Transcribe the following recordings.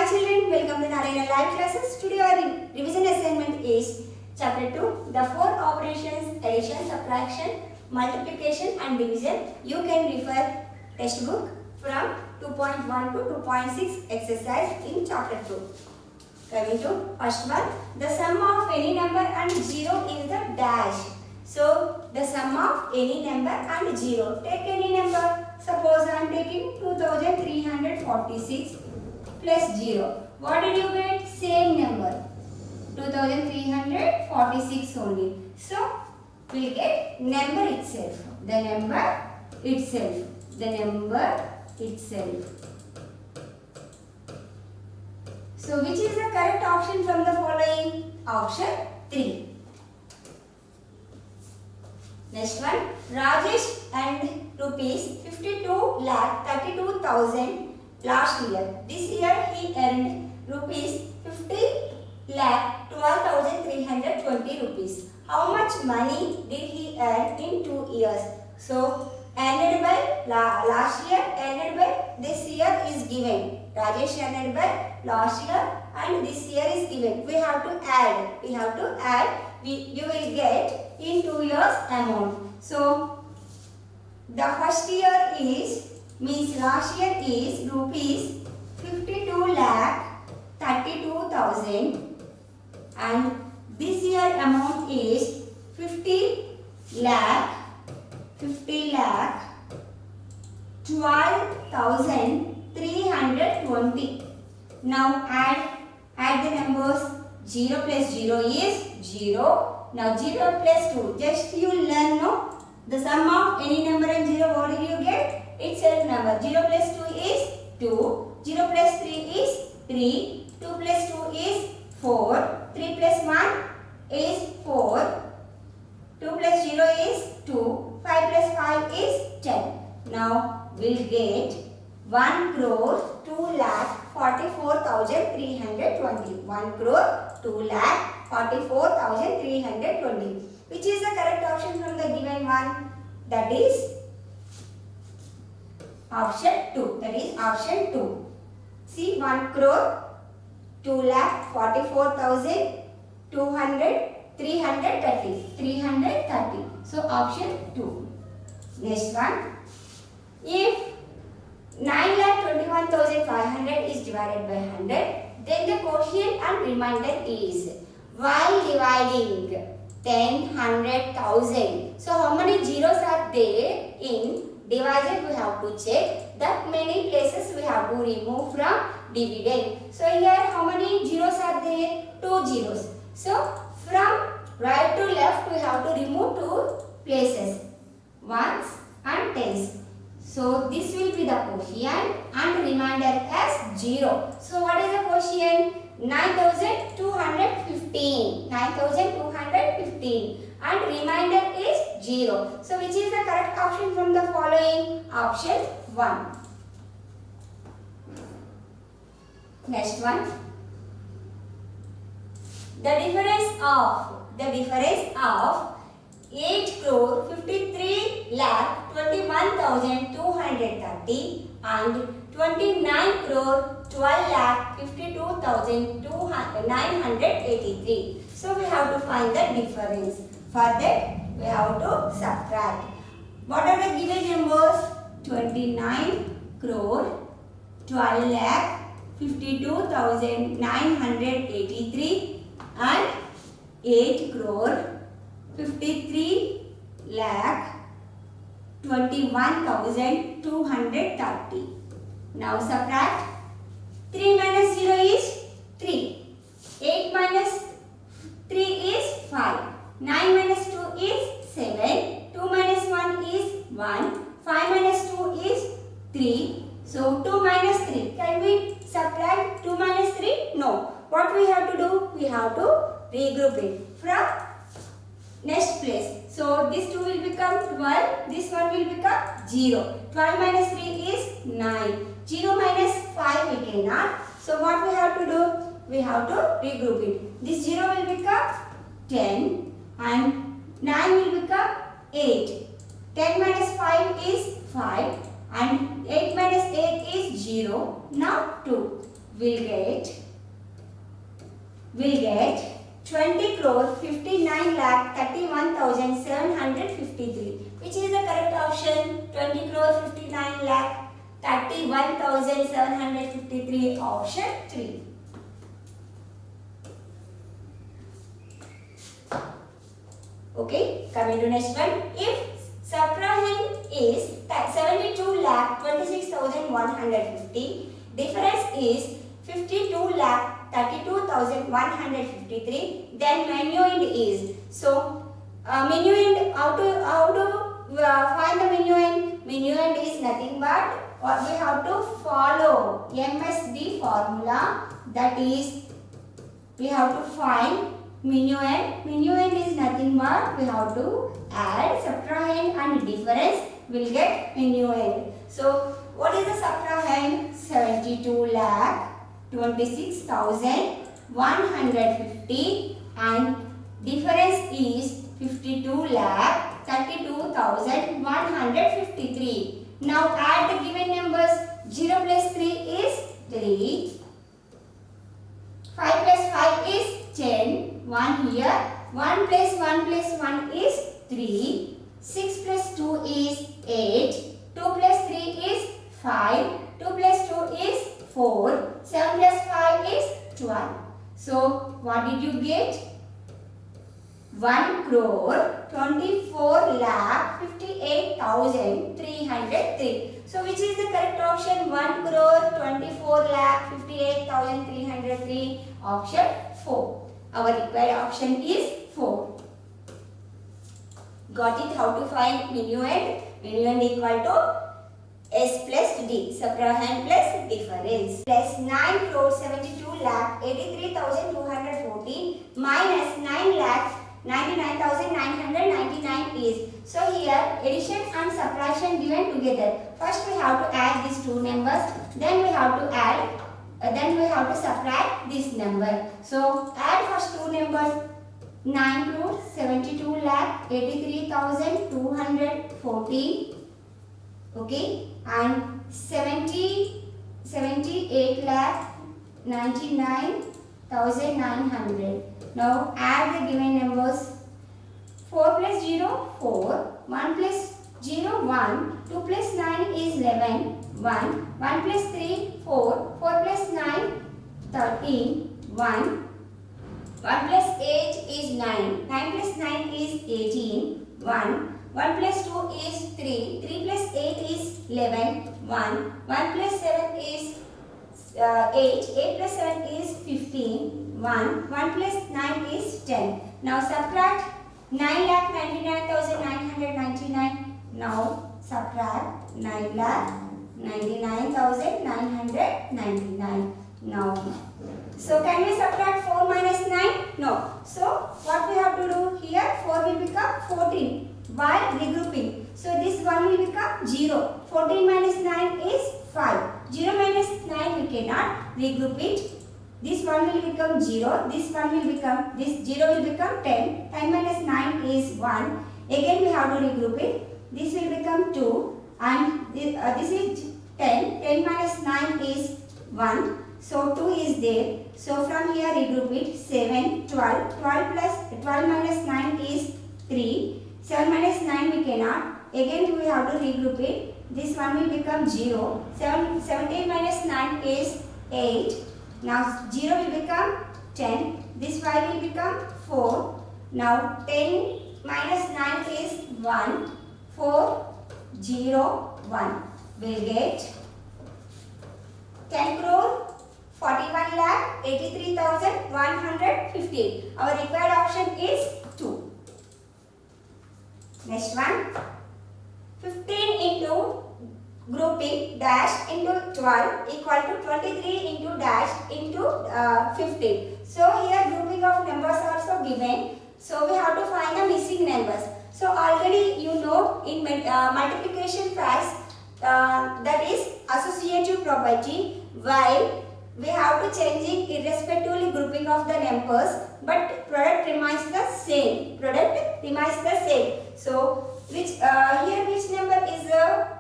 children, welcome to Narayana Live Classes. Today our revision assignment is Chapter 2, the 4 operations, addition, subtraction, multiplication and division. You can refer textbook from 2.1 to 2.6 exercise in Chapter 2. Coming to first one, the sum of any number and 0 is the dash. So, the sum of any number and 0. Take any number. Suppose I am taking 2346 plus 0. What did you get? Same number. 2346 only. So, we will get number itself. The number itself. The number itself. So, which is the correct option from the following? Option 3. Next one, Rajesh earned rupees 52,32,000 last year. This year he earned rupees 50,12,320 rupees. How much money did he earn in 2 years? So, earned by last year, earned by this year is given. Rajesh earned by last year and this year is given. We have to add. You will get in 2 years amount. So, the first year is, means last year is rupees 52,32,000 and this year amount is 50,12,320. Now add the numbers. 0 plus 0 is 0. Now 0 plus 2. Just you learn, no? The sum of any number and 0, what did you get? Itself number. 0 plus 2 is 2. 0 plus 3 is 3. 2 plus 2 is 4. 3 plus 1 is 4. 2 plus 0 is 2. 5 plus 5 is 10. Now we'll get 1 crore 2,44,320. 1 crore 2,44,320. Which is the correct option from the given one? That is option 2. That is option 2. See, 1 crore 2,44,330. So option 2. Next one. If 9,21,500 is divided by 100, then the quotient and remainder is, while dividing 10, 100, 1000. So how many zeros are there in divisor? We have to check. That many places we have to remove from dividend. So here how many zeros are there? 2 zeros. So from right to left we have to remove 2 places, ones and tens. So this will be the quotient and remainder as 0. So what is the quotient? 9,215. 9,215 and remainder is 0. So which is the correct option from the following? Option 1. Next one. The difference of 8 crore 53 lakh 21,230 and 29 crore 12 lakh 52,983. So we have to find the difference. For that we have to subtract. What are the given numbers? 29 crore 12 lakh 52,983 and 8 crore 53 lakh 21,230. Now subtract. 3 minus 0 is 3. 8 minus 3 is 5. 9 minus 2 is 7. 2 minus 1 is 1. 5 minus 2 is 3. So 2 minus 3. Can we subtract 2 minus 3? No. What we have to do? We have to regroup it from next place. So this 2 will become 12. This one will become 0. 12 minus 3 is 9. 0 minus 5 we cannot. So what we have to do? We have to regroup it. This 0 will become 10 and 9 will become 8. 10 minus 5 is 5 and 8 minus 8 is 0. Now 2. will get 20 crore 59 lakh 31,753, which is the correct option. 20 crore 59 lakh 31,753, option 3. Okay, coming to next one. If subtrahend is 72 lakh 26,150, difference is 52 lakh 32,153, then minuend is. So minuend, how to find the minuend? Minuend is nothing but what we have to follow MSD formula, that is we have to find minuend. Minuend is nothing but we have to add subtrahend and difference will get minuend. So what is the subtrahend? 72 lakh 26,150 and difference is 52 lakh 32,153. Now add the given numbers. 0 plus 3 is 3. 5 plus 5 is 10. 1 here. 1 plus 1 plus 1 is 3. 6 plus 2 is 8. 2 plus 3 is 5. 2 plus 2 is 4. 7 plus 5 is 12. So what did you get? 1 crore 24 lakh 58,303. So which is the correct option? 1 crore 24 lakh 58,303, option 4. Our required option is 4. Got it? How to find minuend? Minuend equal to S plus D, subtrahend plus difference, plus 9 crore 72 lakh 83,214 minus 9 lakh 99,999 is. So here addition and subtraction given together. First we have to add these two numbers, then we have to add, then we have to subtract this number. So add first two numbers. 9 crore 72 lakh 83,214, okay, and 78 lakh 99,900. Now add the given numbers. 4 plus 0 4, 1 plus 0 1, 2 plus 9 is 11, 1, 1 plus 3 4, 4 plus 9 13, 1, 1 plus 8 is 9, 9 plus 9 is 18, 1, 1 plus 2 is 3, 3 plus 8 is 11, 1, 1 plus 7 is 8, 8 plus 7 is 15, 1, 1 plus 9 is 10. Now subtract 9,99,999. Now subtract 9,99,999. Now, so can we subtract 4 minus 9? No. So what we have to do here? 4 will become 14 while regrouping. So this one will become 0. 14 minus 9 is 5. 0 minus 9 we cannot regroup it. This one will become 0. This one will become, this 0 will become 10. 10 minus 9 is 1. Again we have to regroup it. This will become 2 and this is 10. 10 minus 9 is 1. So 2 is there. So from here regroup it. 7, 12. 12 plus 12 minus 9 is 3. 7 minus 9 we cannot. Again we have to regroup it. This one will become 0. 17 minus 9 is 8. Now 0 will become 10. This 5 will become 4. Now 10 minus 9 is 1. 4, 0, 1. We'll get 10 crore 41 lakh 83,158. Our required option is 2. Next one. 15 into grouping dash into 12 equal to 23 into dash into 15. So here grouping of numbers are also given. So we have to find the missing numbers. So already you know in multiplication facts that is associative property, while we have to changing irrespectively grouping of the numbers, but product remains the same. Product remains the same. So which here which number is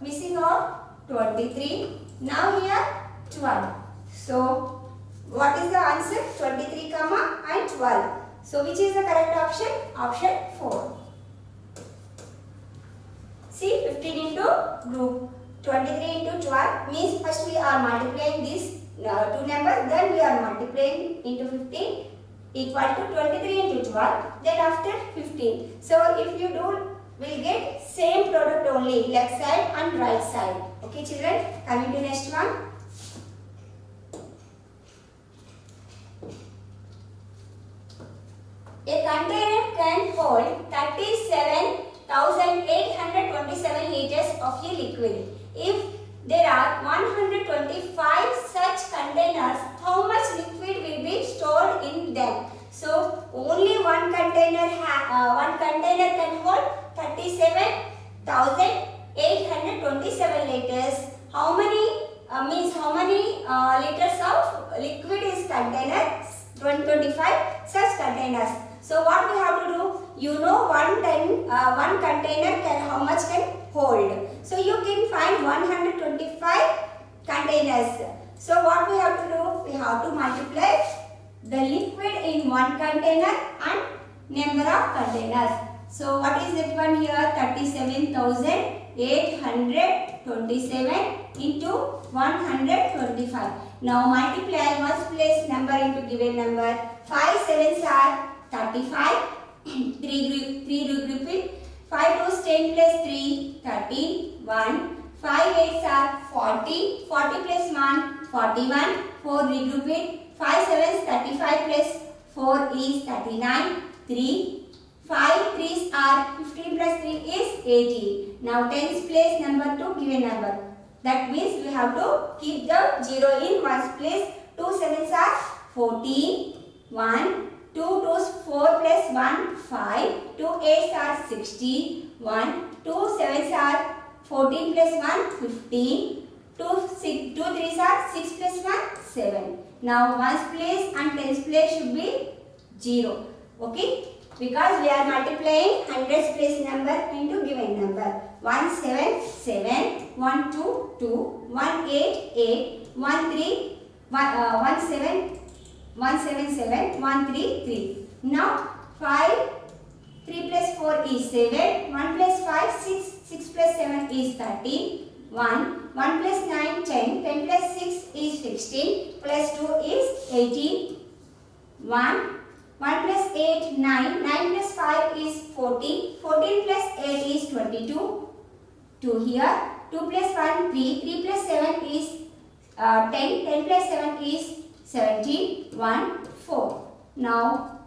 missing of 23. Now here 12. So what is the answer? 23 comma and 12. So which is the correct option? Option 4. See, 15 into group 23 into 12 means first we are multiplying these two numbers, then we are multiplying into 15 equal to 23 into 12, then after 15. So if you do, we'll get same product only, left side and right side. Okay children, coming to next one. A container can hold 37,827 liters of a liquid. If there are 125 such containers, how much liquid will be stored in them? So only one container can hold 37,827 liters. How many liters of liquid is container? 25 such containers. So what we have to do? You know one container how much can hold. So you can find 125 containers. So what we have to do? We have to multiply the liquid in one container and number of containers. So what is that one here? 37,827 into 125. Now multiply one's place number into given number. 5 sevens are 35. 3 group it. 5 2s 10 plus 3 31. 5 8s are 40. 40 plus 1 41. 4 regroup it. 5 7s 35 plus 4 is 39. 3 5 3s are 15 plus 3 is 18. Now tens place number to given number. That means we have to keep the 0 in one's place. 2 sevens are 14. 1 2 2s 4 plus 1 5. 2 8s are 60. 1 2 7s are 14 plus 1 15. 2 3s are 6 plus 1 7. Now ones place and tens place should be 0. Okay. Because we are multiplying hundreds place number into given number. 1 7 7, 1 2 2, 1 8 8, 1 3 1 7 1 7 7, 1 3 3. Now 5 3 plus 4 is 7, 1 plus 5 6, 6 plus 7 is 13, 1 plus 9 10, 10 plus 6 is 16, plus 2 is 18, 1 plus 8 9, 9 plus 5 is 14, 14 plus 8 is 22, 2 here, 2 plus 1 3, 3 plus 7 is 10, 10 plus 7 is 17, 1 4. Now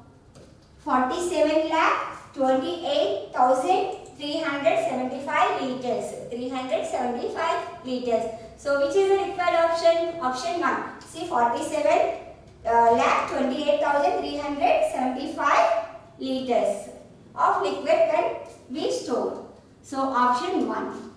47,28,375 liters. 375 liters. So which is the required option? Option 1. See 47,28,375 liters of liquid can be stored. So option 1.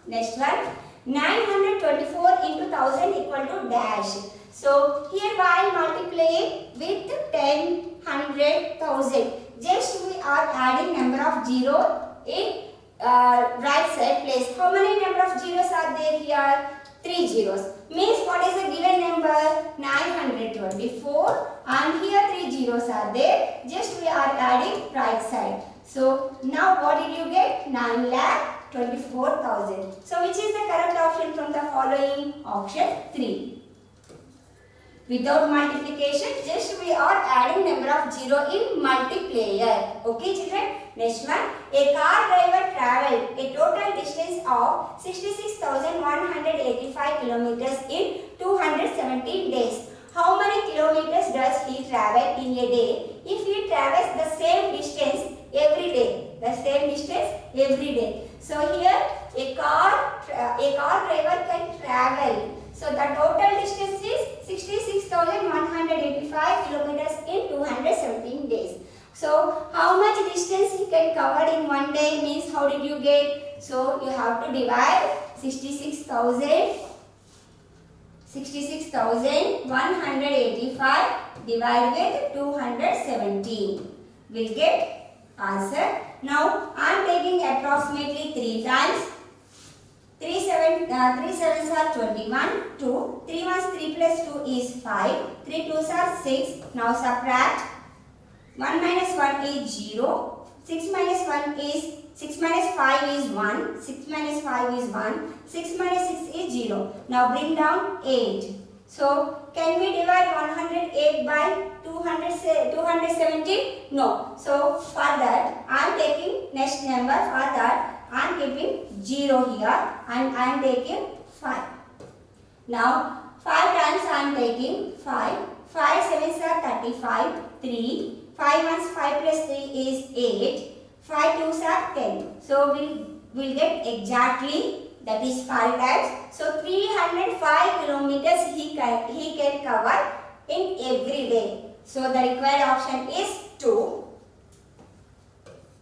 Next one. 924 into 1000 equal to dash. So here while multiplying with 10, 100, 1000, just we are adding number of 0 in right side place. How many number of zeros are there here? 3 zeros. Means what is the given number? 924, and here 3 zeros are there. Just we are adding right side. So now what did you get? 9,24,000. So which is the correct option from the following? Option 3. Without multiplication, just we are adding number of 0 in multiplier. Okay children? Next one. A car driver travelled a total distance of 66,185 kilometers in 217 days. How many kilometers does he travel in a day if he travels the same distance every day? The same distance every day. So here a car driver can travel. So the total distance is 66,185 kilometers in 217 days. So how much distance he can cover in one day means how did you get? So you have to divide 66,185 divide with 217. We'll get answer. Now I am taking approximately 3 times. 3 sevens are 21, 2, 3 ones 3 plus 2 is 5. 3 2s are 6. Now subtract. 1 minus 1 is 0. 6 minus 1 is 6 minus 5 is 1. 6 minus 5 is 1. 6 minus 6 is 0. Now bring down 8. So can we divide 108 by 270? No. So for that I am taking next number. For that I am keeping 0 here and I am taking 5. Now 5 times I am taking 5. 5 sevens are 35. 3. 5 ones 5 plus 3 is 8. 5 twos are 10. So we will get exactly, that is 5 times. So 305 kilometers he can cover in every day. So the required option is 2.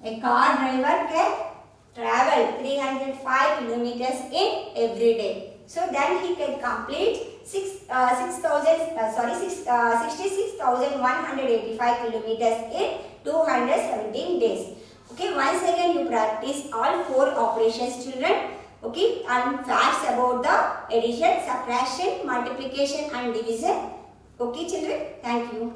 A car driver can travel 305 kilometers in every day. So then he can complete 66,185 kilometers in 217 days. Okay, once again you practice all 4 operations, children. Okay, and facts about the addition, subtraction, multiplication and division. Okay, children. Thank you.